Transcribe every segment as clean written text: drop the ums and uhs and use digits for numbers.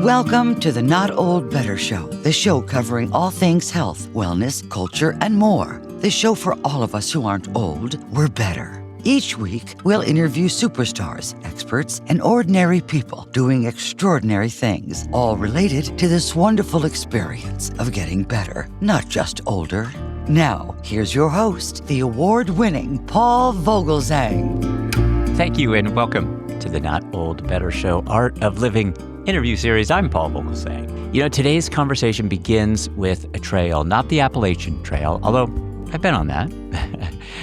Welcome to the Not Old Better Show, the show covering all things health, wellness, culture, and more. The show for all of us who aren't old, we're better. Each week, we'll interview superstars, experts, and ordinary people doing extraordinary things, all related to this wonderful experience of getting better, not just older. Now, here's your host, the award-winning Paul Vogelzang. Thank you and welcome to the Not Old Better Show, Art of Living interview series. I'm Paul Vogelzang. You know, today's conversation begins with a trail, not the Appalachian Trail, although I've been on that.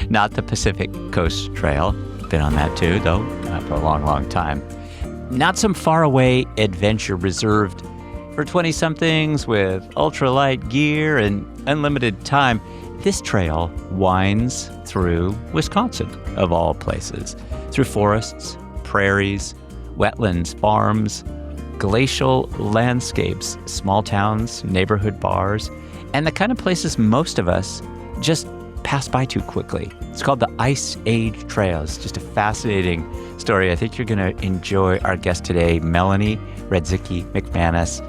Not the Pacific Coast Trail. Been on that too, though, for a long, long time. Not some faraway adventure reserved for 20-somethings with ultralight gear and unlimited time. This trail winds through Wisconsin, of all places, through forests, prairies, wetlands, farms, glacial landscapes, small towns, neighborhood bars, and the kind of places most of us just pass by too quickly. It's called the Ice Age Trail. It's just a fascinating story. I think you're going to enjoy our guest today, Melanie Radzicki McManus.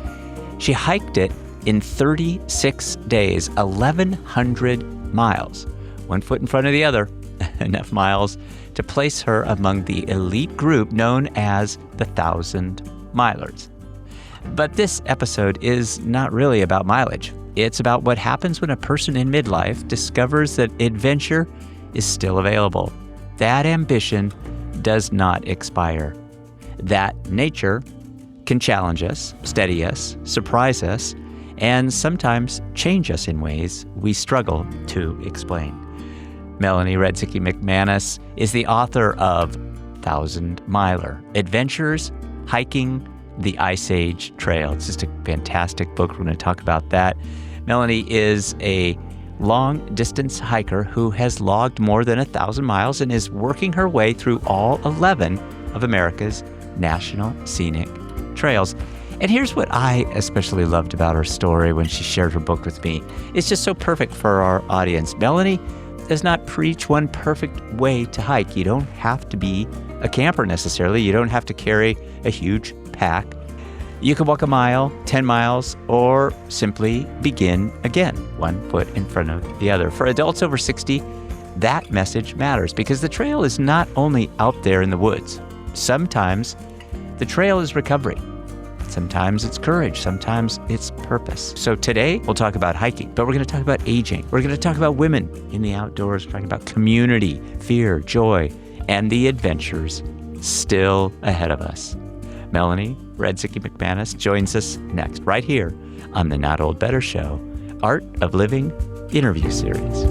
She hiked it in 36 days, 1,100 miles, one foot in front of the other, enough miles to place her among the elite group known as the 1,000 Milers. But this episode is not really about mileage. It's about what happens when a person in midlife discovers that adventure is still available. That ambition does not expire. That nature can challenge us, steady us, surprise us, and sometimes change us in ways we struggle to explain. Melanie Radzicki McManus is the author of 1,000 Miler, Adventures Hiking the Ice Age Trail. It's just a fantastic book. We're going to talk about that. Melanie is a long-distance hiker who has logged more than 1,000 miles and is working her way through all 11 of America's national scenic trails. And here's what I especially loved about her story when she shared her book with me. It's just so perfect for our audience. Melanie does not preach one perfect way to hike. You don't have to be a camper necessarily. You don't have to carry a huge pack. You can walk a mile, 10 miles, or simply begin again, one foot in front of the other. For adults over 60, that message matters because the trail is not only out there in the woods. Sometimes the trail is recovery. Sometimes it's courage. Sometimes it's purpose. So today we'll talk about hiking, but we're going to talk about aging. We're going to talk about women in the outdoors. We're talking about community, fear, joy, and the adventures still ahead of us. Melanie Radzicki McManus joins us next, right here on the Not Old Better Show, Art of Living interview series.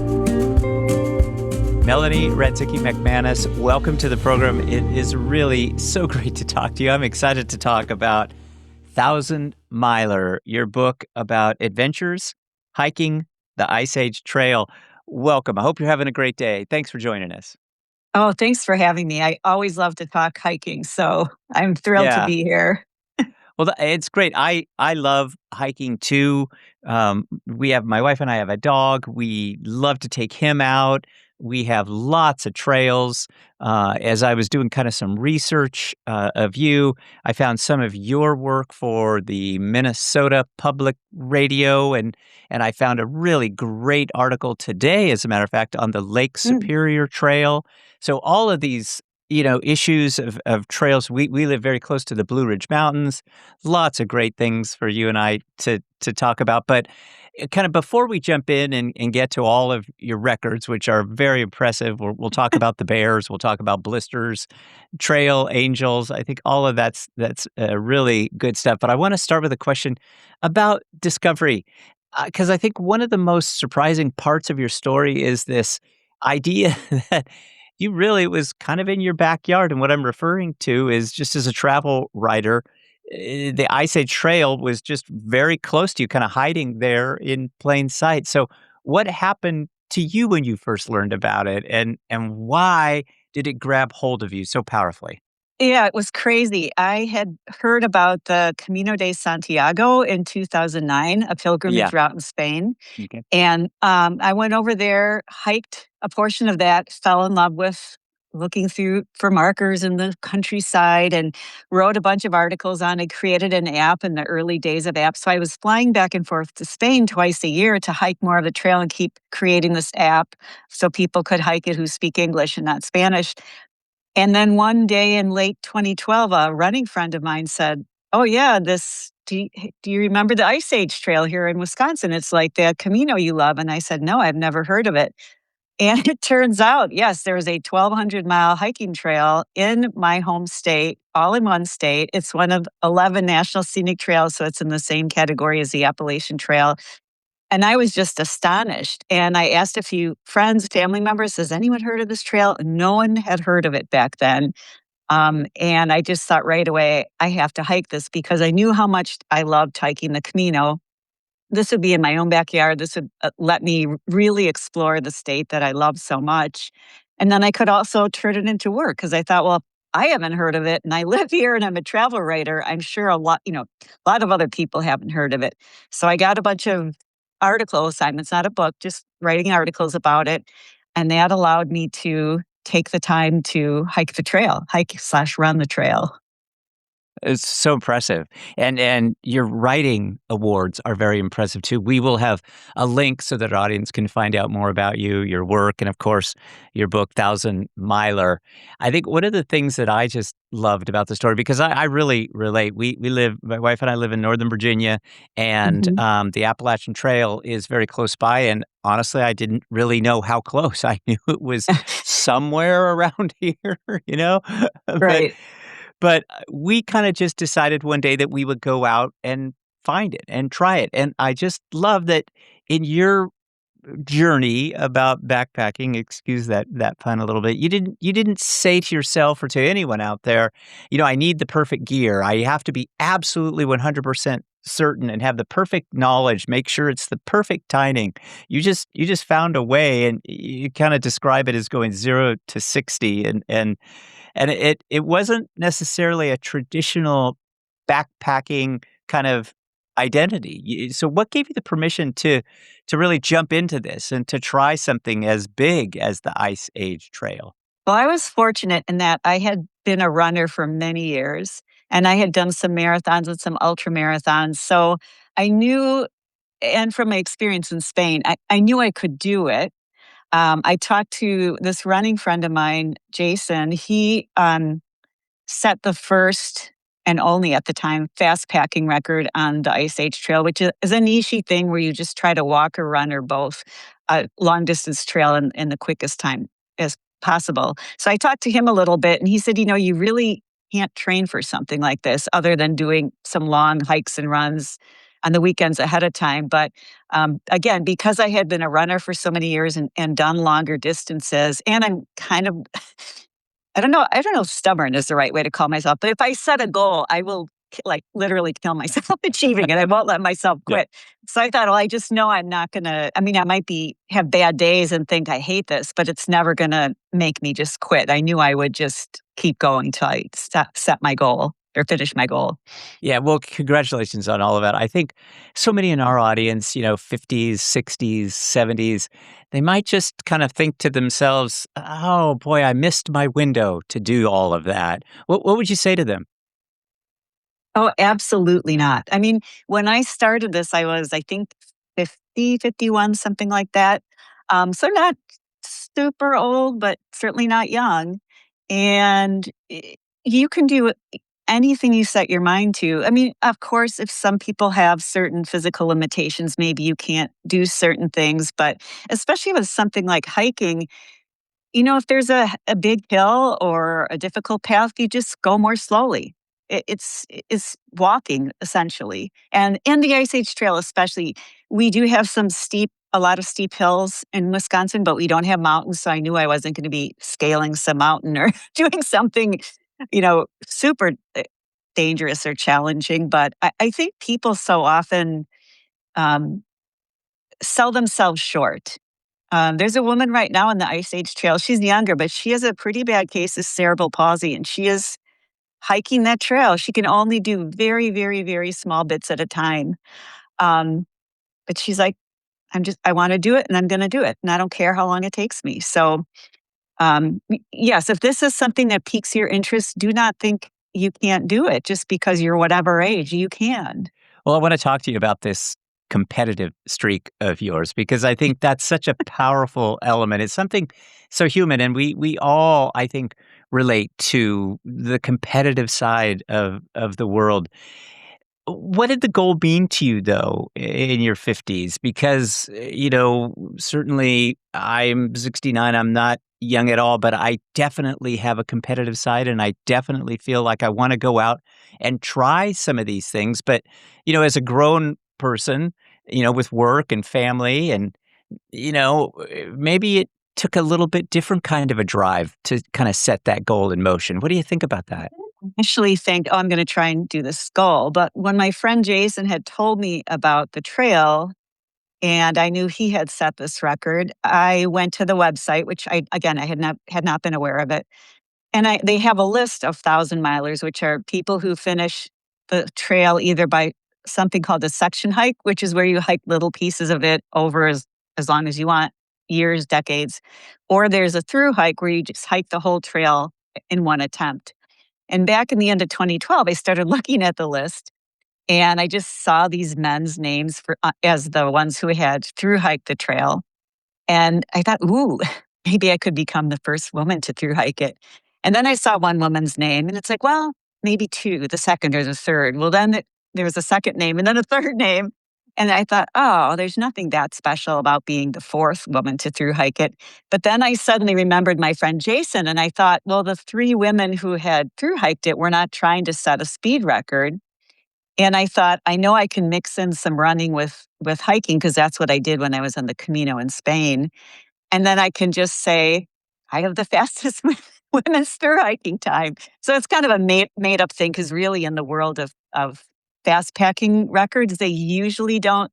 Melanie Radzicki McManus, welcome to the program. It is really so great to talk to you. I'm excited to talk about 1,000 Miler, your book about adventures, hiking the Ice Age Trail. Welcome. I hope you're having a great day. Thanks for joining us. Oh, thanks for having me. I always love to talk hiking, so I'm thrilled to be here. Well, it's great. I love hiking too. My wife and I have a dog. We love to take him out. We have lots of trails. As I was doing kind of some research of you, I found some of your work for the Minnesota Public Radio, and I found a really great article today, as a matter of fact, on the Lake Superior Trail. So all of these, issues of trails. We live very close to the Blue Ridge Mountains. Lots of great things for you and I to talk about. But kind of before we jump in and get to all of your records, which are very impressive, we'll talk about the bears, we'll talk about blisters, trail angels. I think all of that's really good stuff. But I want to start with a question about discovery, because I think one of the most surprising parts of your story is this idea that you really was kind of in your backyard. And what I'm referring to is just as a travel writer, the Ice Age Trail was just very close to you, kind of hiding there in plain sight. So what happened to you when you first learned about it, and why did it grab hold of you so powerfully? Yeah, it was crazy. I had heard about the Camino de Santiago in 2009, a pilgrimage route in Spain. Okay. And I went over there, hiked a portion of that, fell in love with looking through for markers in the countryside and wrote a bunch of articles on it, created an app in the early days of apps. So I was flying back and forth to Spain twice a year to hike more of the trail and keep creating this app so people could hike it who speak English and not Spanish. And then one day in late 2012, a running friend of mine said, "Oh, yeah, do you remember the Ice Age Trail here in Wisconsin? It's like the Camino you love." And I said, "No, I've never heard of it." And it turns out, yes, there is a 1,200-mile hiking trail in my home state, all in one state. It's one of 11 national scenic trails, so it's in the same category as the Appalachian Trail. And I was just astonished. And I asked a few friends, family members, has anyone heard of this trail? No one had heard of it back then. And I just thought right away, I have to hike this because I knew how much I loved hiking the Camino. This would be in my own backyard. This would let me really explore the state that I love so much. And then I could also turn it into work because I thought, well, I haven't heard of it and I live here and I'm a travel writer. I'm sure a lot of other people haven't heard of it. So I got a bunch of article assignments, not a book, just writing articles about it. And that allowed me to take the time to hike/run the trail. It's so impressive. And your writing awards are very impressive too. We will have a link so that our audience can find out more about you, your work, and of course, your book, Thousand Miler. I think one of the things that I just loved about the story, because I really relate. My wife and I live in Northern Virginia, and Mhm. the Appalachian Trail is very close by. And honestly, I didn't really know how close. I knew it was somewhere around here, you know? but Right. but we kinda just decided one day that we would go out and find it and try it, and I just love that in your journey about backpacking, excuse that pun a little bit, you didn't say to yourself or to anyone out there, "I need the perfect gear. I have to be absolutely 100% certain and have the perfect knowledge, make sure it's the perfect timing." You just found a way, and you kinda describe it as going 0 to 60, and it wasn't necessarily a traditional backpacking kind of identity. So what gave you the permission to really jump into this and to try something as big as the Ice Age Trail? Well, I was fortunate in that I had been a runner for many years, and I had done some marathons and some ultra marathons. So I knew, and from my experience in Spain, I knew I could do it. I talked to this running friend of mine, Jason. He set the first and only at the time fast packing record on the Ice Age Trail, which is a niche thing where you just try to walk or run or both a long distance trail in the quickest time as possible. So I talked to him a little bit and he said, you really can't train for something like this other than doing some long hikes and runs on the weekends ahead of time. But again, because I had been a runner for so many years and done longer distances, and I'm kind of I don't know if stubborn is the right way to call myself, but if I set a goal, I will like literally kill myself achieving it. I won't let myself Yeah. quit. So I thought, well, I just know I'm not gonna. I mean, I might have bad days and think I hate this, but it's never gonna make me just quit. I knew I would just keep going till I set my goal or finish my goal. Yeah, well, congratulations on all of that. I think so many in our audience, 50s, 60s, 70s, they might just kind of think to themselves, "Oh boy, I missed my window to do all of that." What would you say to them? Oh, absolutely not. I mean, when I started this, I was, I think, 50, 51, something like that. So not super old, but certainly not young. And you can do anything you set your mind to. I mean, of course, if some people have certain physical limitations, maybe you can't do certain things, but especially with something like hiking, if there's a big hill or a difficult path, you just go more slowly. It's walking essentially, and in the Ice Age Trail, especially, we do have a lot of steep hills in Wisconsin, but we don't have mountains. So I knew I wasn't going to be scaling some mountain or doing something, super dangerous or challenging. But I think people so often um, sell themselves short. There's a woman right now on the Ice Age Trail. She's younger, but she has a pretty bad case of cerebral palsy, and she is hiking that trail. She can only do very, very, very small bits at a time. Um, but she's like, I want to do it, and I'm going to do it, and I don't care how long it takes me. So Yes, if this is something that piques your interest, do not think you can't do it just because you're whatever age. You can. Well, I want to talk to you about this competitive streak of yours because I think that's such a powerful element. It's something so human, and we all, I think, relate to the competitive side of the world. What did the goal mean to you, though, in your 50s? Because, certainly I'm 69. I'm not young at all, but I definitely have a competitive side, and I definitely feel like I want to go out and try some of these things. But, as a grown person, with work and family, and, maybe it took a little bit different kind of a drive to kind of set that goal in motion. What do you think about that? Initially think, oh, I'm going to try and do this goal. But when my friend Jason had told me about the trail and I knew he had set this record, I went to the website, which I had not been aware of it. And they have a list of thousand milers, which are people who finish the trail either by something called a section hike, which is where you hike little pieces of it over as long as you want, years, decades, or there's a through hike where you just hike the whole trail in one attempt. And back in the end of 2012, I started looking at the list and I just saw these men's names as the ones who had through hiked the trail. And I thought, ooh, maybe I could become the first woman to through hike it. And then I saw one woman's name and it's like, well, maybe two, the second or the third. Well, then there was a second name and then a third name. And I thought, oh, there's nothing that special about being the fourth woman to through hike it. But then I suddenly remembered my friend Jason and I thought, well, the three women who had through hiked it were not trying to set a speed record. And I thought, I know I can mix in some running with hiking because that's what I did when I was on the Camino in Spain. And then I can just say, I have the fastest women's through hiking time. So it's kind of a made up thing because really in the world of fast packing records, they usually don't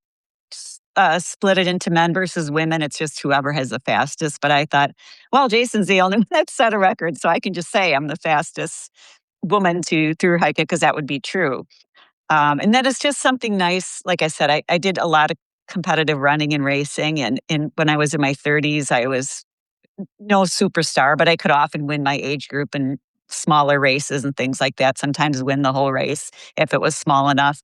split it into men versus women. It's just whoever has the fastest. But I thought, well, Jason's the only one that set a record. So I can just say I'm the fastest woman to through hike it because that would be true. And then it's just something nice. Like I said, I did a lot of competitive running and racing. And when I was in my 30s, I was no superstar, but I could often win my age group in smaller races and things like that. Sometimes win the whole race if it was small enough.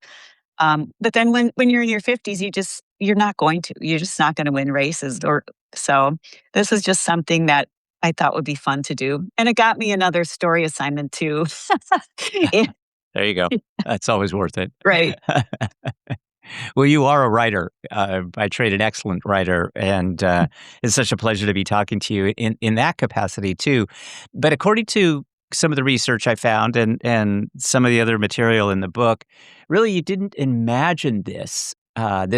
But then when you're in your 50s, you're not going to. You're just not going to win races. Or so this is just something that I thought would be fun to do. And it got me another story assignment too. Yeah, There you go. That's always worth it. right. Well, you are a writer, by trade, an excellent writer, and it's such a pleasure to be talking to you in that capacity too. But according to some of the research I found and some of the other material in the book, really you didn't imagine this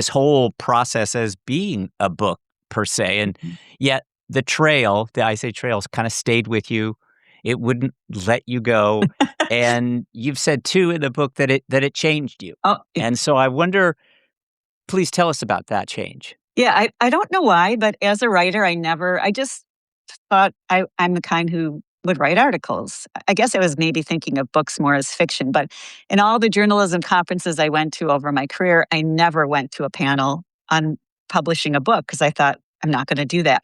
whole process as being a book per se, and yet the trail, the Ice Age trails, kind of stayed with you. It wouldn't let you go. And you've said too in the book that it changed you. Oh, And so I wonder, please tell us about that change. yeah. I don't know why, but as a writer, I just thought I'm the kind who would write articles. I guess I was maybe thinking of books more as fiction, but in all the journalism conferences I went to over my career, I never went to a panel on publishing a book because I thought, I'm not going to do that.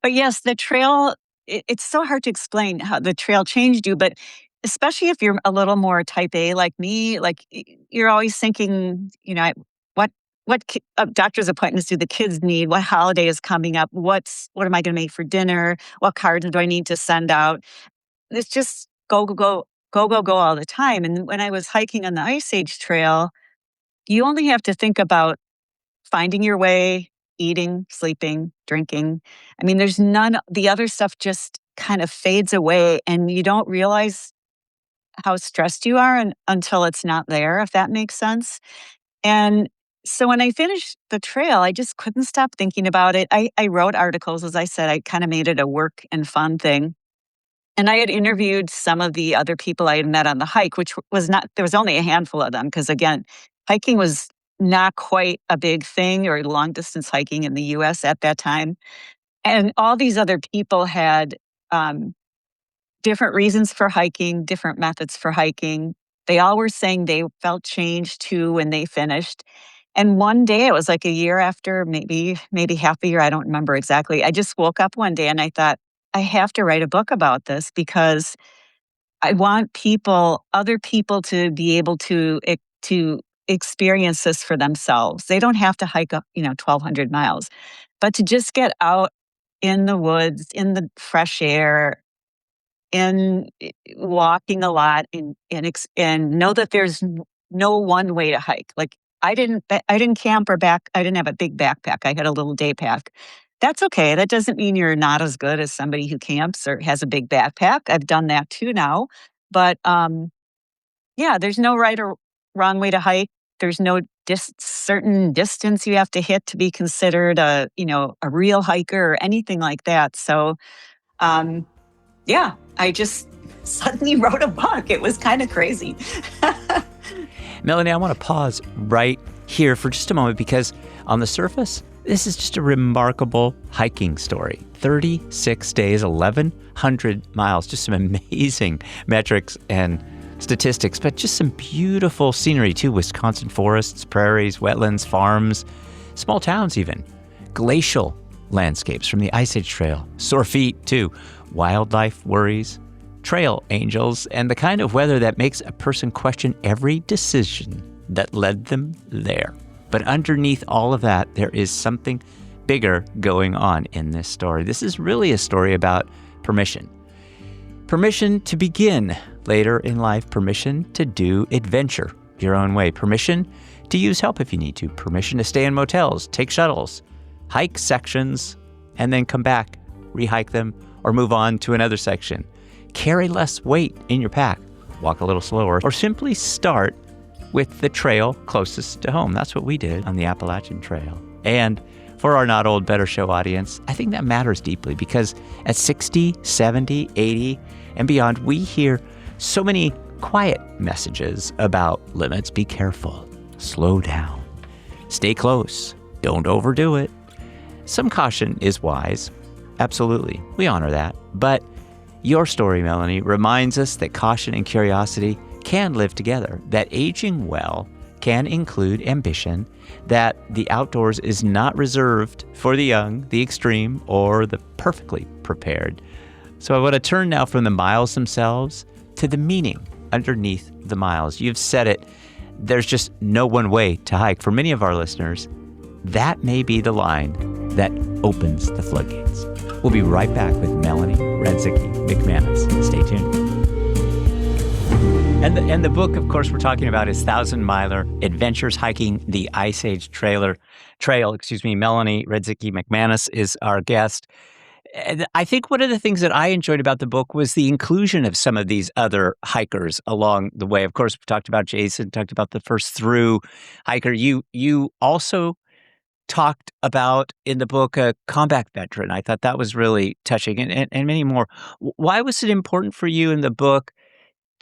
But yes, the trail, it's so hard to explain how the trail changed you, but especially if you're a little more type A like me, like you're always thinking, what doctor's appointments do the kids need? What holiday is coming up? What am I going to make for dinner? What cards do I need to send out? It's just go, go, go, go, go, go all the time. And when I was hiking on the Ice Age Trail, you only have to think about finding your way, eating, sleeping, drinking. I mean, there's none, the other stuff just kind of fades away and you don't realize how stressed you are until it's not there, if that makes sense. And so when I finished the trail, I just couldn't stop thinking about it. I wrote articles, as I said, I kind of made it a work and fun thing. And I had interviewed some of the other people I had met on the hike, which was not, there was only a handful of them. Because again, hiking was not quite a big thing or long distance hiking in the US at that time. And all these other people had um, different reasons for hiking, different methods for hiking. They all were saying they felt change too when they finished. And one day, it was like a year after, maybe half a year, I don't remember exactly. I just woke up one day and I thought, I have to write a book about this because I want other people to be able to experience this for themselves. They don't have to hike up, 1,200 miles, but to just get out in the woods, in the fresh air, and walking a lot, and know that there's no one way to hike. Like I didn't camp or back. I didn't have a big backpack. I had a little day pack. That's okay. That doesn't mean you're not as good as somebody who camps or has a big backpack. I've done that too now. But yeah, there's no right or wrong way to hike. There's no certain distance you have to hit to be considered a real hiker or anything like that. So um, yeah, I just suddenly wrote a book. It was kind of crazy. Melanie, I want to pause right here for just a moment because on the surface, this is just a remarkable hiking story. 36 days, 1,100 miles, just some amazing metrics and statistics, but just some beautiful scenery too. Wisconsin forests, prairies, wetlands, farms, small towns even. Glacial landscapes from the Ice Age Trail. Sore feet too. Wildlife worries, trail angels, and the kind of weather that makes a person question every decision that led them there. But underneath all of that, there is something bigger going on in this story. This is really a story about permission. Permission to begin later in life, permission to do adventure your own way, permission to use help if you need to, permission to stay in motels, take shuttles, hike sections, and then come back, rehike them, or move on to another section. Carry less weight in your pack, walk a little slower, or simply start with the trail closest to home. That's what we did on the Appalachian Trail. And for our Not Old Better Show audience, I think that matters deeply because at 60, 70, 80, and beyond, we hear so many quiet messages about limits. Be careful, slow down, stay close, don't overdo it. Some caution is wise. Absolutely, we honor that. But your story, Melanie, reminds us that caution and curiosity can live together, that aging well can include ambition, that the outdoors is not reserved for the young, the extreme, or the perfectly prepared. So I want to turn now from the miles themselves to the meaning underneath the miles. You've said it, there's just no one way to hike. For many of our listeners, that may be the line that opens the floodgates. We'll be right back with Melanie Radzicki McManus. Stay tuned. And the book, of course, we're talking about is 1,000-Miler Adventures Hiking the Ice Age Trail. Melanie Radzicki McManus is our guest. And I think one of the things that I enjoyed about the book was the inclusion of some of these other hikers along the way. Of course, we talked about Jason, talked about the first through hiker. You also talked about in the book a combat veteran. I thought that was really touching and many more. Why was it important for you in the book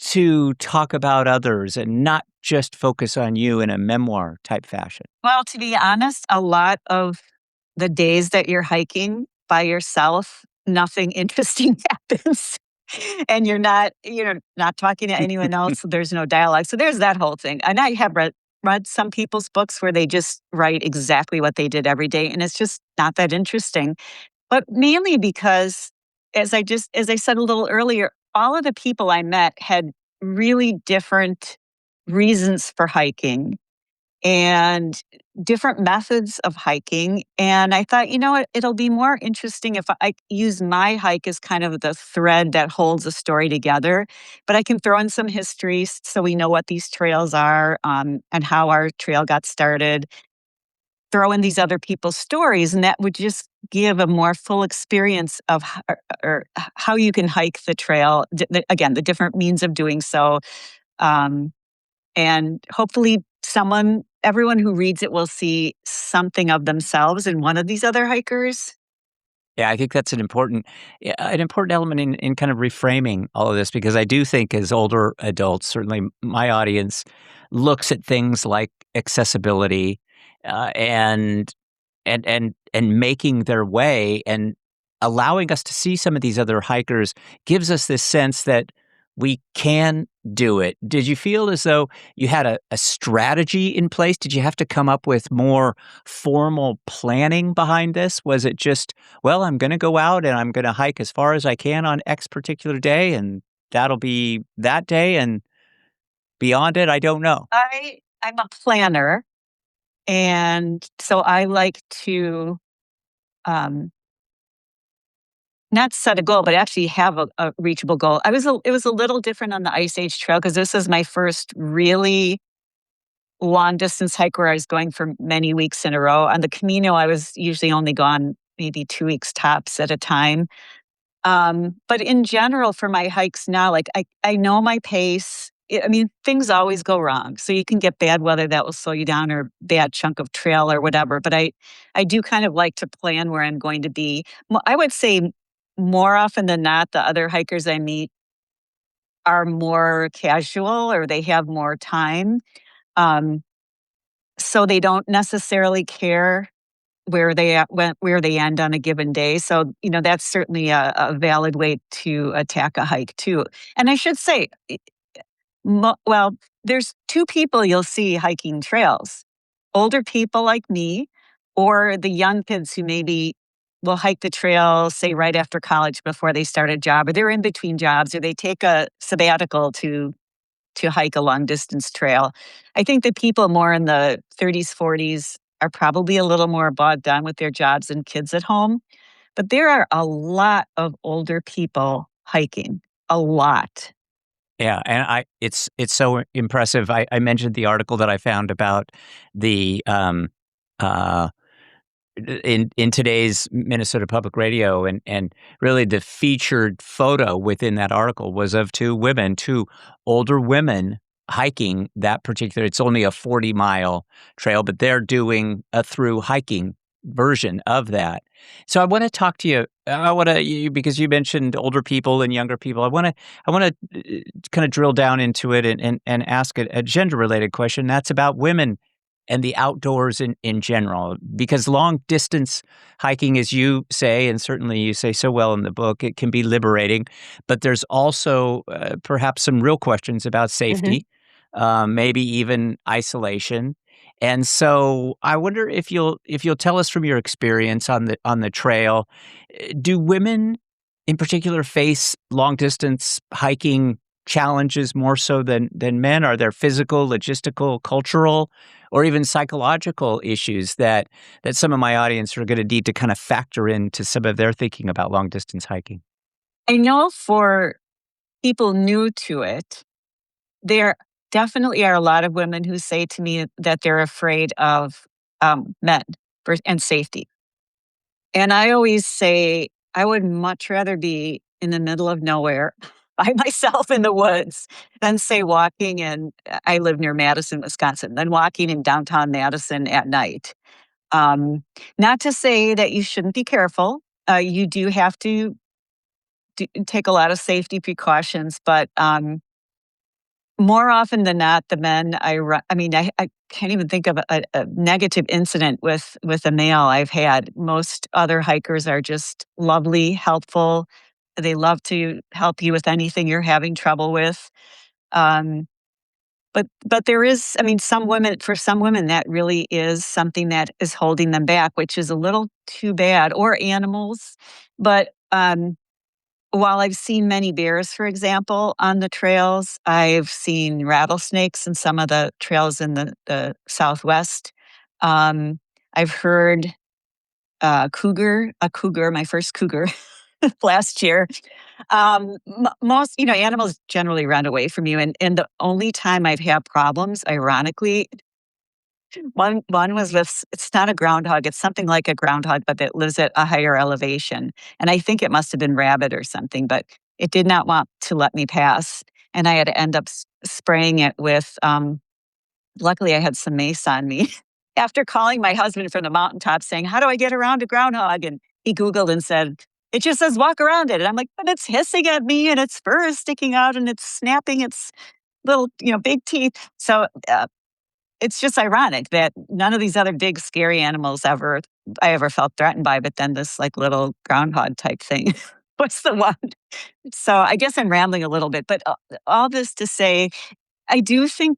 to talk about others and not just focus on you in a memoir type fashion? Well, to be honest, a lot of the days that you're hiking by yourself, nothing interesting happens. And not talking to anyone else. So there's no dialogue. So there's that whole thing. And I have read some people's books where they just write exactly what they did every day. And it's just not that interesting. But mainly because, as I said a little earlier, all of the people I met had really different reasons for hiking and different methods of hiking. And I thought, it'll be more interesting if I use my hike as kind of the thread that holds the story together. But I can throw in some history so we know what these trails are and how our trail got started. Throw in these other people's stories, and that would just give a more full experience of how you can hike the trail. Again, the different means of doing so. And hopefully everyone who reads it will see something of themselves in one of these other hikers. Yeah, I think that's an important element in kind of reframing all of this, because I do think as older adults, certainly my audience looks at things like accessibility and making their way and allowing us to see some of these other hikers gives us this sense that we can do it. Did you feel as though you had a strategy in place? Did you have to come up with more formal planning behind this? Was it just, well, I'm going to go out and I'm going to hike as far as I can on X particular day, and that'll be that day, and beyond it, I don't know. I'm a planner, and so I like to um, not set a goal, but actually have a reachable goal. It was a little different on the Ice Age Trail because this is my first really long distance hike where I was going for many weeks in a row. On the Camino, I was usually only gone maybe 2 weeks tops at a time. But in general, for my hikes now, like I know my pace. I mean, things always go wrong. So you can get bad weather that will slow you down or bad chunk of trail or whatever. But I do kind of like to plan where I'm going to be. I would say more often than not, the other hikers I meet are more casual or they have more time. Um, so they don't necessarily care where they end on a given day. So, that's certainly a valid way to attack a hike too. And I should say, well, there's two people you'll see hiking trails: older people like me, or the young kids who maybe will hike the trail, say right after college before they start a job, or they're in between jobs, or they take a sabbatical to hike a long distance trail. I think the people more in the 30s, 40s are probably a little more bogged down with their jobs and kids at home. But there are a lot of older people hiking, a lot. Yeah, and it's so impressive. I mentioned the article that I found about the uh in today's Minnesota Public Radio, and really the featured photo within that article was of two older women hiking that particular. It's only a 40-mile trail, but they're doing a through hiking version of that. So I want to talk to you. I want to, because you mentioned older people and younger people. I want to kind of drill down into it and ask a gender related question. That's about women and the outdoors in general, because long distance hiking, as you say, and certainly you say so well in the book, it can be liberating, but there's also perhaps some real questions about Mhm. safety, maybe even isolation. And so I wonder if you'll tell us from your experience on the trail, do women in particular face long distance hiking challenges more so than men? Are there physical, logistical, cultural, or even psychological issues that some of my audience are going to need to kind of factor into some of their thinking about long distance hiking? I know for people new to it, there definitely are a lot of women who say to me that they're afraid of men and safety. And I always say, I would much rather be in the middle of nowhere by myself in the woods than say walking in, I live near Madison, Wisconsin, than walking in downtown Madison at night. Um, Not to say that you shouldn't be careful. You do have to take a lot of safety precautions, but more often than not, the men I mean, I can't even think of a negative incident with a male I've had. Most other hikers are just lovely, helpful. They love to help you with anything you're having trouble with. Um, but there is, I mean, for some women, that really is something that is holding them back, which is a little too bad, or animals. But while I've seen many bears, for example, on the trails, I've seen rattlesnakes in some of the trails in the Southwest. Um, I've heard a cougar, my first cougar last year. Most, animals generally run away from you. And the only time I've had problems, ironically, one was with, it's not a groundhog, it's something like a groundhog, but it lives at a higher elevation. And I think it must have been rabbit or something, but it did not want to let me pass. And I had to end up spraying it with, luckily I had some mace on me. After calling my husband from the mountaintop saying, how do I get around a groundhog? And he Googled and said, it just says walk around it. And I'm like, but it's hissing at me and its fur is sticking out and it's snapping its little, big teeth. So it's just ironic that none of these other big scary animals I ever felt threatened by, but then this like little groundhog type thing. was the one. So I guess I'm rambling a little bit, but all this to say, I do think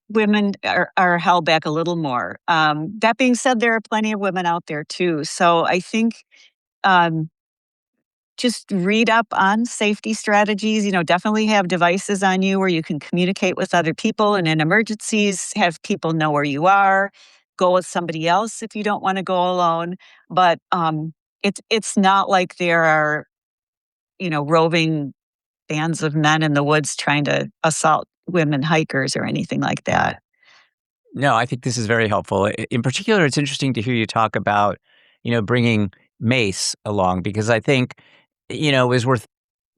women are held back a little more. That being said, there are plenty of women out there too. So I think um, just read up on safety strategies. Definitely have devices on you where you can communicate with other people, and in emergencies, have people know where you are. Go with somebody else if you don't want to go alone. But it's not like there are roving bands of men in the woods trying to assault women hikers or anything like that. No, I think this is very helpful. In particular, it's interesting to hear you talk about, bringing mace along because I think, as we're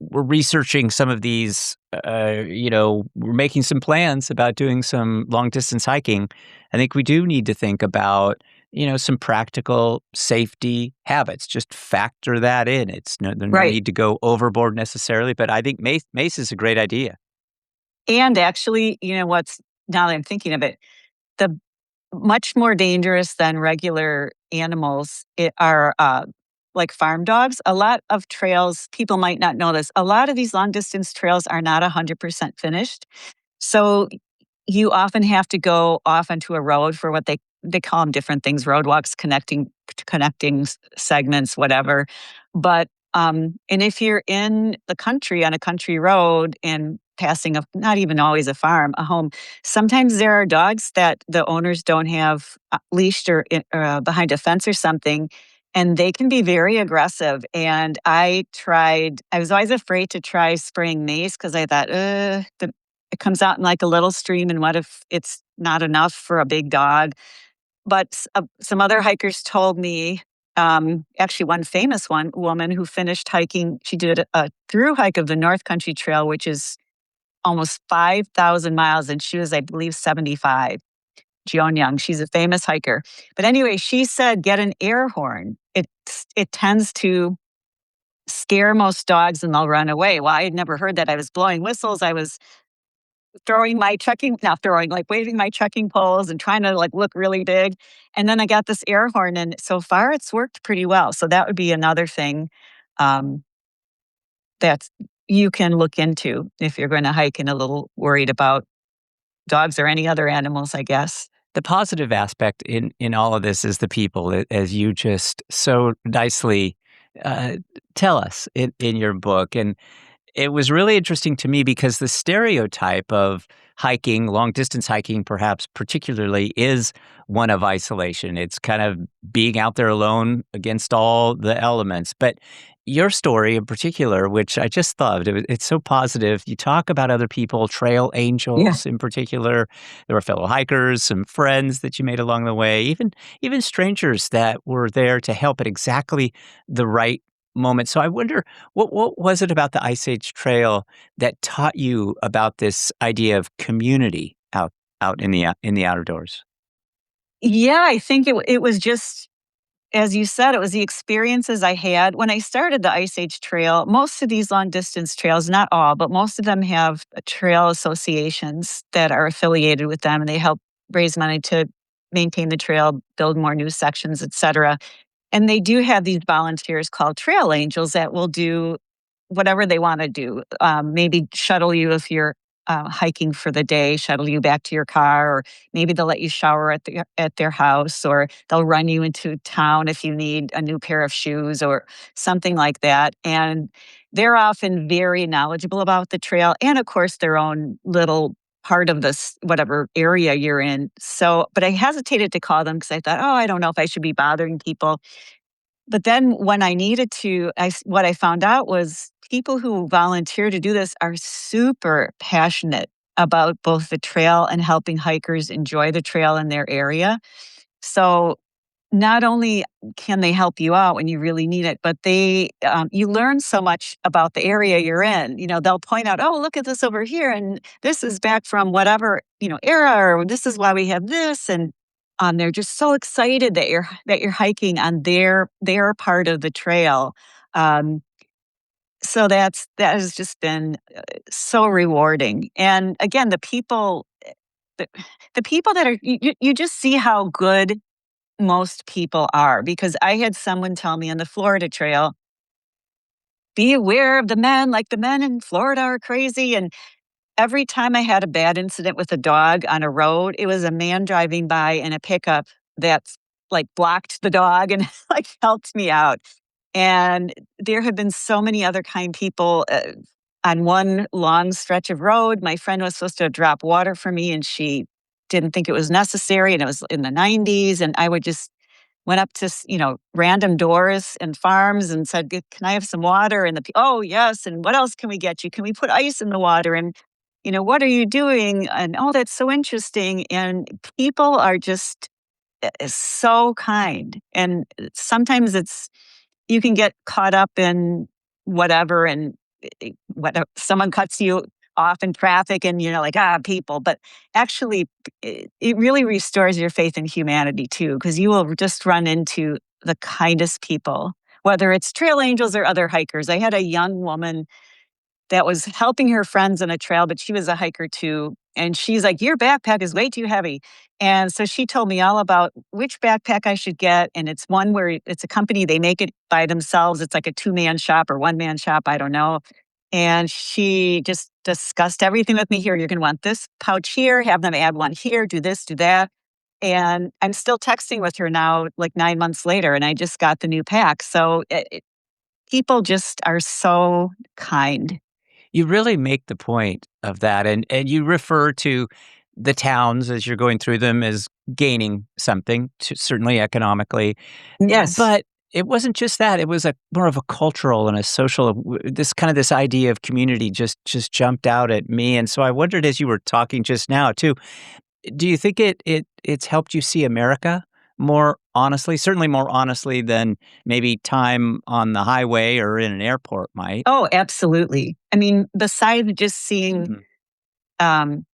researching some of these, we're making some plans about doing some long distance hiking. I think we do need to think about, some practical safety habits. Just factor that in. There's no Right. need to go overboard necessarily, but I think mace is a great idea. And actually, now that I'm thinking of it, the much more dangerous than regular animals are like farm dogs. A lot of trails, people might not know this, a lot of these long distance trails are not 100% finished. So you often have to go off onto a road for what they call them different things, roadwalks, connecting segments, whatever. But and if you're in the country on a country road and passing not even always a farm, a home, sometimes there are dogs that the owners don't have leashed or behind a fence or something. And they can be very aggressive. And I was always afraid to try spraying mace because I thought, it comes out in like a little stream, and what if it's not enough for a big dog? But some other hikers told me, actually, one famous woman who finished hiking, she did a through hike of the North Country Trail, which is almost 5,000 miles, and she was, I believe, 75. Joan Young, she's a famous hiker. But anyway, she said, get an air horn. It tends to scare most dogs and they'll run away. Well, I had never heard that. I was blowing whistles. I was not throwing, like waving my trekking poles and trying to like look really big. And then I got this air horn, and so far it's worked pretty well. So that would be another thing um, that you can look into if you're going to hike and a little worried about dogs or any other animals, I guess. The positive aspect in all of this is the people, as you just so nicely uh, tell us in your book. And it was really interesting to me because the stereotype of hiking, long distance hiking, perhaps particularly, is one of isolation. It's kind of being out there alone against all the elements. But your story in particular, which I just loved, it's so positive. You talk about other people, trail Yeah. angels in particular. There were fellow hikers, some friends that you made along the way, even strangers that were there to help at exactly the right moment. So I wonder, what was it about the Ice Age Trail that taught you about this idea of community out in the outdoors? Yeah, I think it was just, as you said, it was the experiences I had when I started the Ice Age Trail. Most of these long distance trails, not all, but most of them have trail associations that are affiliated with them, and they help raise money to maintain the trail, build more new sections, etc. And they do have these volunteers called trail angels that will do whatever they want to do. Maybe shuttle you if you're hiking for the day, shuttle you back to your car, or maybe they'll let you shower at their house, or they'll run you into town if you need a new pair of shoes or something like that. And they're often very knowledgeable about the trail, and of course their own little part of this whatever area you're in. So, but I hesitated to call them because I thought, oh, I don't know if I should be bothering people. But then when I needed to, what I found out was people who volunteer to do this are super passionate about both the trail and helping hikers enjoy the trail in their area. So not only can they help you out when you really need it, but you learn so much about the area you're in. They'll point out, oh, look at this over here, and this is back from whatever era, or this is why we have this, and they're just so excited that you're hiking on their part of the trail. Um, so that has just been so rewarding. And again, the, the people that are you just see how good most people are, because I had someone tell me on the Florida Trail, be aware of the men, like the men in Florida are crazy. And every time I had a bad incident with a dog on a road, it was a man driving by in a pickup that's like blocked the dog and like helped me out. And there have been so many other kind people. On one long stretch of road, my friend was supposed to drop water for me and she didn't think it was necessary. And it was in the 90s. And I would just went up to, random doors and farms and said, Can I have some water?" And "Oh, yes. And what else can we get you? Can we put ice in the water? And, what are you doing?" And, "Oh, that's so interesting." And people are just so kind. And sometimes you can get caught up in whatever and someone cuts you off in traffic and you're like, people. But actually, it really restores your faith in humanity too, because you will just run into the kindest people, whether it's trail angels or other hikers. I had a young woman that was helping her friends on a trail, but she was a hiker too. And she's like, "Your backpack is way too heavy." And so she told me all about which backpack I should get. And it's one where it's a company, they make it by themselves. It's like a two-man shop or one-man shop, I don't know. And she just discussed everything with me. "Here, you're going to want this pouch here, have them add one here, do this, do that." And I'm still texting with her now, like 9 months later, and I just got the new pack. So people just are so kind. You really make the point of that, and you refer to the towns as you're going through them as gaining something, certainly economically. Yes. But it wasn't just that, it was a more of a cultural and a social this idea of community just jumped out at me, and so I wondered as you were talking just now too, do you think it's helped you see America more honestly? Certainly more honestly than maybe time on the highway or in an airport might. Oh, absolutely. I mean, besides just seeing Mhm. um,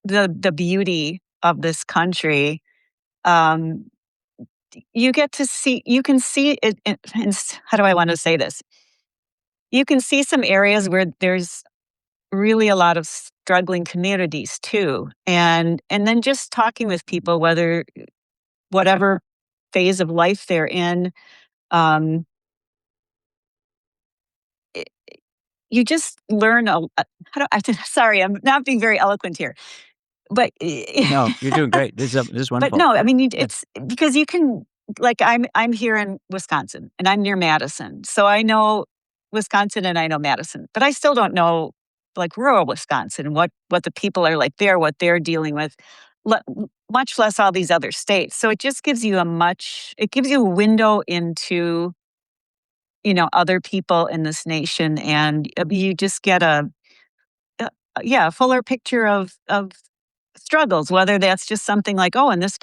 the beauty of this country, um, you can see it. How do I want to say this? You can see some areas where there's really a lot of struggling communities too, and then just talking with people, whatever phase of life they're in, um, it, you just learn how do I? Sorry, I'm not being very eloquent here, but No, you're doing great. This is but wonderful. no, I mean, Yeah. it's because you can, like, I'm here in Wisconsin and I'm near Madison. So I know Wisconsin and I know Madison, but I still don't know like rural Wisconsin, what the people are like there, what they're dealing with, le- much less all these other states. So it just gives you it gives you a window into, other people in this nation, and you just get uh, a fuller picture of struggles, whether that's just something like, oh, in this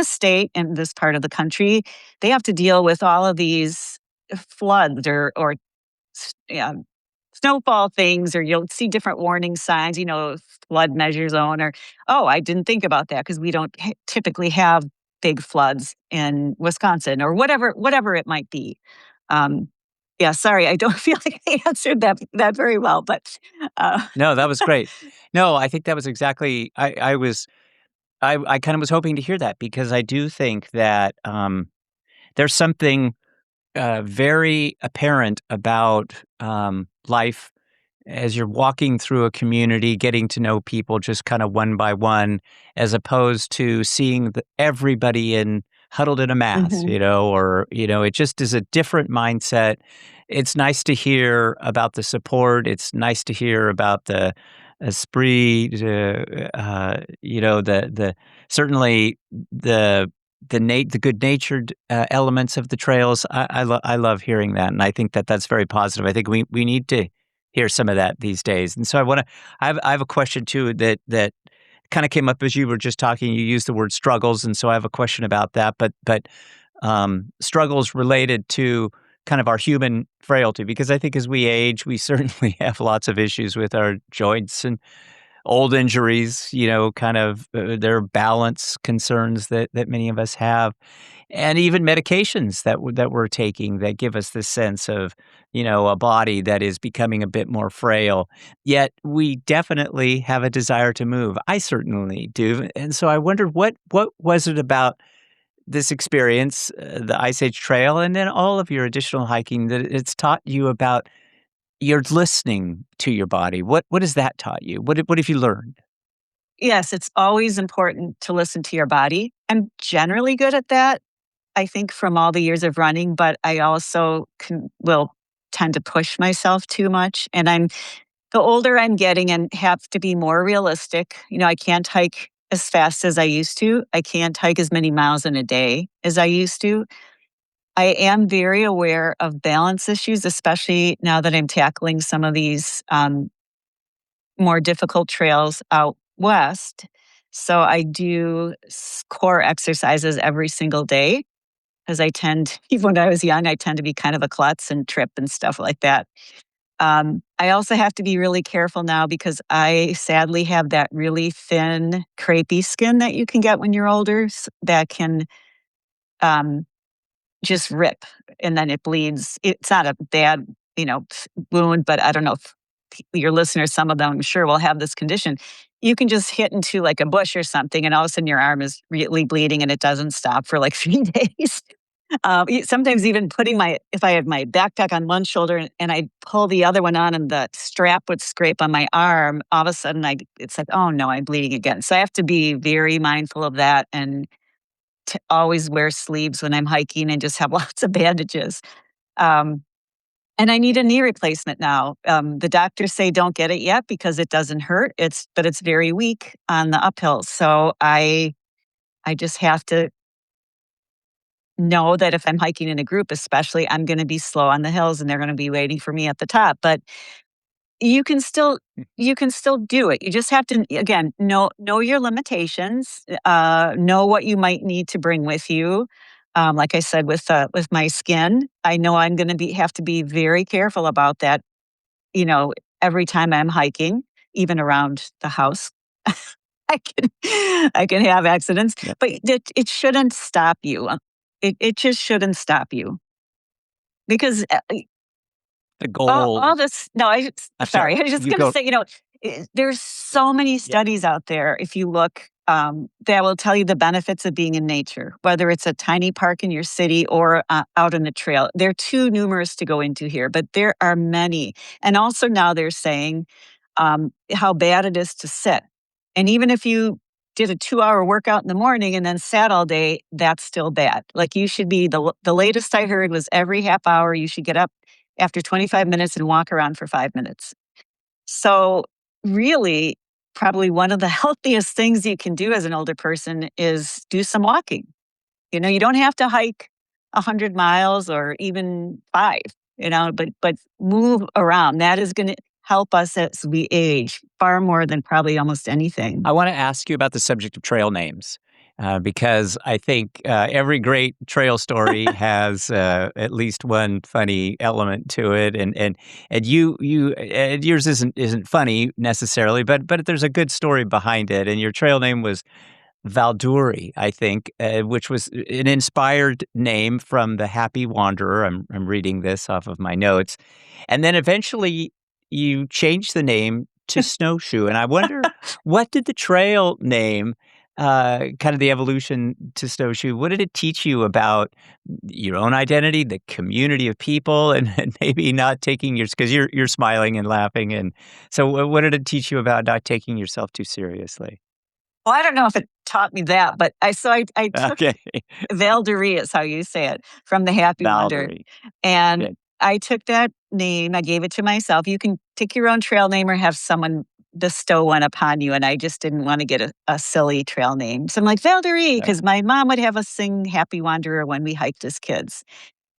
state and this part of the country, they have to deal with all of these floods or yeah, snowfall things, or you'll see different warning signs, flood measure zone, or, oh, I didn't think about that because we don't typically have big floods in Wisconsin, or whatever it might be. Um, yeah, sorry, I don't feel like I answered that very well, but uh, No, that was great. No, I think that was exactly I kind of was hoping to hear that because I do think that, there's something, very apparent about, life as you're walking through a community, getting to know people just kind of one by one, as opposed to seeing everybody huddled in a mass, mhm. it just is a different mindset. It's nice to hear about the support. It's nice to hear about the esprit, the certainly the good natured elements of the trails. I love hearing that, and I think that that's very positive. I think we need to hear some of that these days. And so I have a question too that kind of came up as you were just talking. You used the word struggles, and so I have a question about that. But struggles related to kind of our human frailty, because I think as we age, we certainly have lots of issues with our joints and old injuries. Kind of there are balance concerns that many of us have, and even medications that we're taking that give us this sense of, a body that is becoming a bit more frail. Yet we definitely have a desire to move. I certainly do. And so I wondered what was it about this experience, the Ice Age Trail, and then all of your additional hiking, that it's taught you about you're listening to your body. What has that taught you? What have you learned? Yes, it's always important to listen to your body. I'm generally good at that, I think, from all the years of running, but I also will tend to push myself too much. And the older I'm getting and have to be more realistic. I can't hike as fast as I used to. I can't hike as many miles in a day as I used to. I am very aware of balance issues, especially now that I'm tackling some of these more difficult trails out west. So I do core exercises every single day, as even when I was young, I tend to be kind of a klutz and trip and stuff like that. I also have to be really careful now because I sadly have that really thin, crepey skin that you can get when you're older that can um, just rip and then it bleeds. It's not a bad, wound, but I don't know if your listeners, some of them I'm sure will have this condition. You can just hit into like a bush or something, and all of a sudden your arm is really bleeding and it doesn't stop for like 3 days. Sometimes even if I had my backpack on one shoulder and I pull the other one on and the strap would scrape on my arm, all of a sudden it's like, oh no, I'm bleeding again. So I have to be very mindful of that and to always wear sleeves when I'm hiking and just have lots of bandages. Um, and I need a knee replacement now. The doctors say don't get it yet because it doesn't hurt. But it's very weak on the uphill. So I just have to know that if I'm hiking in a group, especially, I'm going to be slow on the hills and they're going to be waiting for me at the top. But you can still you can still do it. You just have to again know your limitations, know what you might need to bring with you. Like I said, with my skin, I know I'm going to be have to be very careful about that. You know, every time I'm hiking, even around the house, I can have accidents, Yep. but it shouldn't stop you. It just shouldn't stop you because The all goal. this. No, I'm sorry. sorry. I was just You going to go. say, there's so many Yeah. studies out there. If you look, that will tell you the benefits of being in nature, whether it's a tiny park in your city or out on the trail. They're too numerous to go into here, but there are many. And also now they're saying how bad it is to sit. And even if you did a 2-hour workout in the morning and then sat all day, that's still bad. Like you should be the latest I heard was every half hour you should get up after 25 minutes and walk around for 5 minutes. So really, probably one of the healthiest things you can do as an older person is do some walking. You don't have to hike 100 miles or even 5, but move around. That is going to help us as we age far more than probably almost anything. I want to ask you about the subject of trail names. Because I think every great trail story has at least one funny element to it, and yours isn't funny necessarily, but there's a good story behind it. And your trail name was Valduri, I think, which was an inspired name from the Happy Wanderer. I'm reading this off of my notes, and then eventually you changed the name to Snowshoe. And I wonder, what did the trail name, kind of the evolution to Snowshoe, what did it teach you about your own identity, the community of people, and maybe not taking because you're smiling and laughing, and so what did it teach you about not taking yourself too seriously? Well, I don't know if it taught me that, but I took Okay. Valderie is how you say it, from the Happy Wonder. Valerie. And Good. I took that name, I gave it to myself. You can pick your own trail name or have someone bestow one upon you. And I just didn't want to get a silly trail name. So I'm like, Valderie, Uh, because my mom would have us sing Happy Wanderer when we hiked as kids.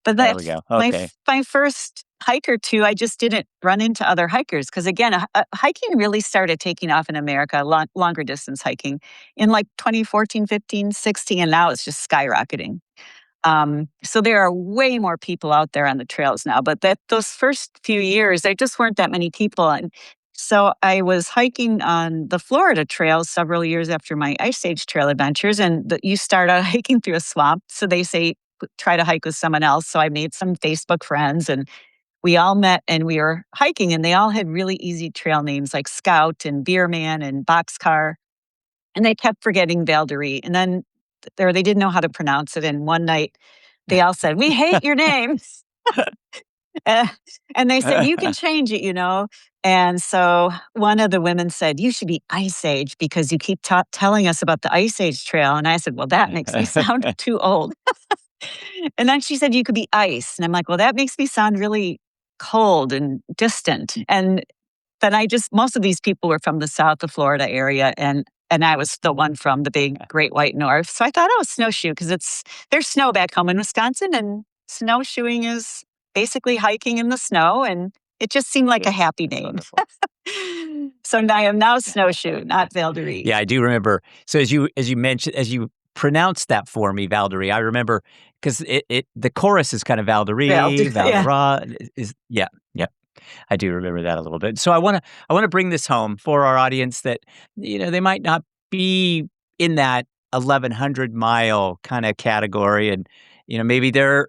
But there we go. Okay. my first hike or two, I just didn't run into other hikers because again, hiking really started taking off in America, longer distance hiking in like 2014, 15, 16, and now it's just skyrocketing. So there are way more people out there on the trails now, but those first few years, there just weren't that many people. And so I was hiking on the Florida trail several years after my Ice Age trail adventures, and you start out hiking through a swamp. So they say try to hike with someone else. So I made some Facebook friends, and we all met and we were hiking, and they all had really easy trail names like Scout and Beerman and Boxcar, and they kept forgetting Valderie. And then or they didn't know how to pronounce it. And one night they all said, "We hate your name." Uh, and they said, "You can change it, you know." And so one of the women said, "You should be Ice Age because you keep telling us about the Ice Age trail." And I said, "Well, that makes me sound too old." And then she said, "You could be ice." And I'm like, "Well, that makes me sound really cold and distant." And then most of these people were from the South of Florida area. And I was the one from the big Great White North. So I thought, oh, snowshoe, because there's snow back home in Wisconsin, and snowshoeing is basically hiking in the snow. And it just seemed like a happy name. So I am now Snowshoe, not Valderie. Yeah, I do remember. So as you mentioned, as you pronounced that for me, Valderie, I remember because the chorus is kind of Valderie, Valdera. Yeah. I do remember that a little bit. So I want to bring this home for our audience that, they might not be in that 1,100-mile kind of category. And, maybe they're,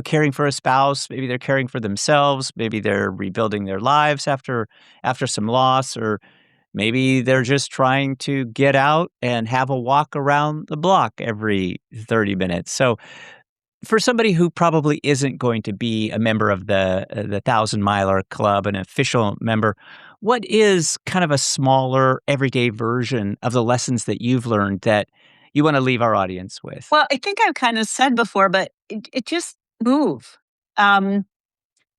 caring for a spouse. Maybe they're caring for themselves. Maybe they're rebuilding their lives after some loss, or maybe they're just trying to get out and have a walk around the block every 30 minutes. So for somebody who probably isn't going to be a member of the 1,000-miler club, an official member, what is kind of a smaller, everyday version of the lessons that you've learned that you want to leave our audience with? Well, I think I've kind of said before, but it just move.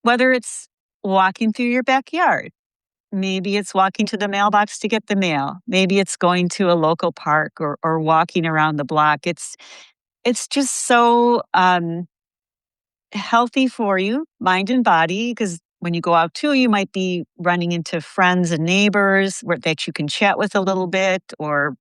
Whether it's walking through your backyard, maybe it's walking to the mailbox to get the mail, maybe it's going to a local park or walking around the block. It's just so healthy for you, mind and body, because when you go out too, you might be running into friends and neighbors that you can chat with a little bit, or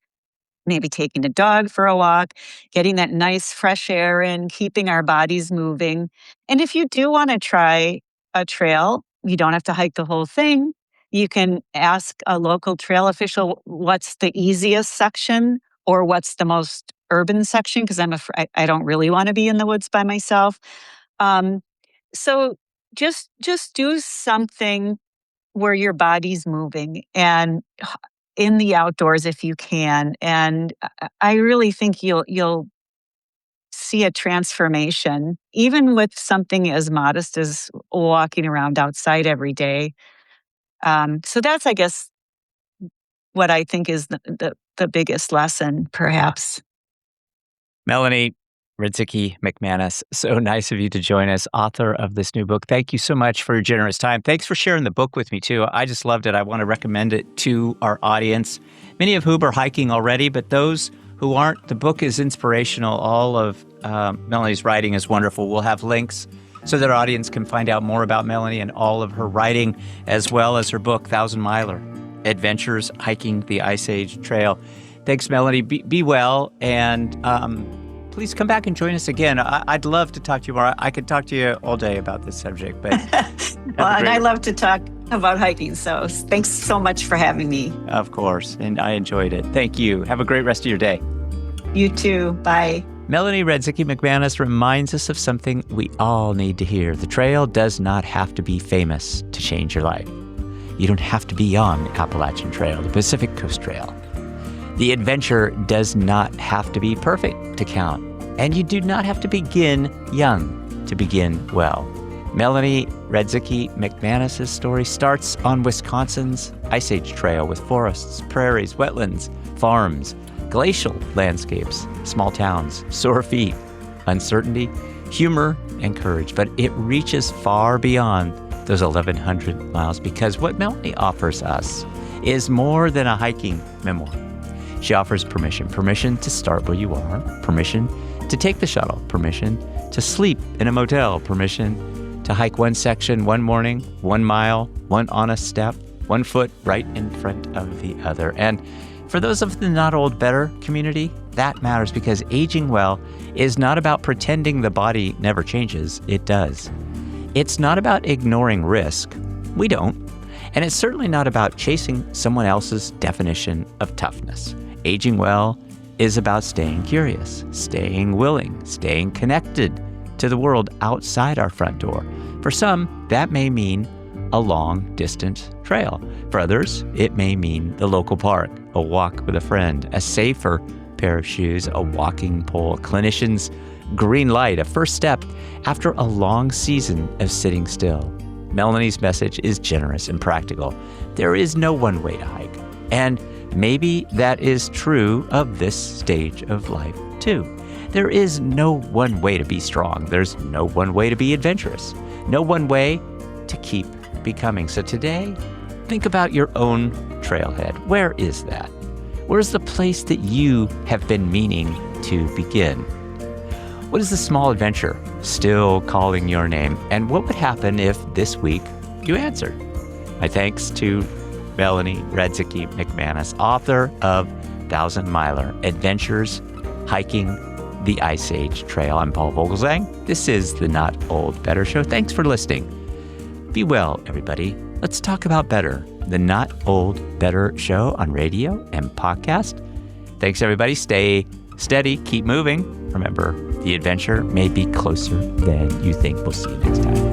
maybe taking the dog for a walk, getting that nice fresh air in, keeping our bodies moving. And if you do want to try a trail, you don't have to hike the whole thing. You can ask a local trail official what's the easiest section or what's the most urban section, because I don't really want to be in the woods by myself. So just do something where your body's moving and in the outdoors if you can. And I really think you'll see a transformation, even with something as modest as walking around outside every day. So that's, I guess, what I think is the biggest lesson, perhaps. Melanie Radzicki McManus, so nice of you to join us, author of this new book. Thank you so much for your generous time. Thanks for sharing the book with me, too. I just loved it. I want to recommend it to our audience, many of whom are hiking already, but those who aren't, the book is inspirational. All of Melanie's writing is wonderful. We'll have links so that our audience can find out more about Melanie and all of her writing, as well as her book, 1,000-Miler, Adventures Hiking the Ice Age Trail. Thanks, Melanie. Be well, and please come back and join us again. I'd love to talk to you more. I could talk to you all day about this subject. But well, and I love to talk about hiking, so thanks so much for having me. Of course, and I enjoyed it. Thank you. Have a great rest of your day. You too. Bye. Melanie Radzicki McManus reminds us of something we all need to hear. The trail does not have to be famous to change your life. You don't have to be on the Appalachian Trail, the Pacific Coast Trail. The adventure does not have to be perfect to count, and you do not have to begin young to begin well. Melanie Radzicki McManus' story starts on Wisconsin's Ice Age Trail with forests, prairies, wetlands, farms, glacial landscapes, small towns, sore feet, uncertainty, humor, and courage. But it reaches far beyond those 1,100 miles, because what Melanie offers us is more than a hiking memoir. She offers permission to start where you are, permission to take the shuttle, permission to sleep in a motel, permission to hike one section one morning, 1 mile, one honest step, 1 foot right in front of the other. And for those of the Not Old Better community, that matters, because aging well is not about pretending the body never changes. It does. It's not about ignoring risk. We don't. And it's certainly not about chasing someone else's definition of toughness. Aging well is about staying curious, staying willing, staying connected to the world outside our front door. For some, that may mean a long, distant trail. For others, it may mean the local park, a walk with a friend, a safer pair of shoes, a walking pole, a clinician's green light, a first step after a long season of sitting still. Melanie's message is generous and practical. There is no one way to hike. And maybe that is true of this stage of life, too. There is no one way to be strong. There's no one way to be adventurous. No one way to keep becoming. So today, think about your own trailhead. Where is that? Where's the place that you have been meaning to begin? What is the small adventure still calling your name? And what would happen if this week you answered? My thanks to Melanie Radzicki McManus, author of Thousand Miler, Adventures Hiking the Ice Age Trail. I'm Paul Vogelsang. This is the Not Old Better Show. Thanks for listening. Be well, everybody. Let's talk about better. The Not Old Better Show on radio and podcast. Thanks, everybody. Stay steady. Keep moving. Remember, the adventure may be closer than you think. We'll see you next time.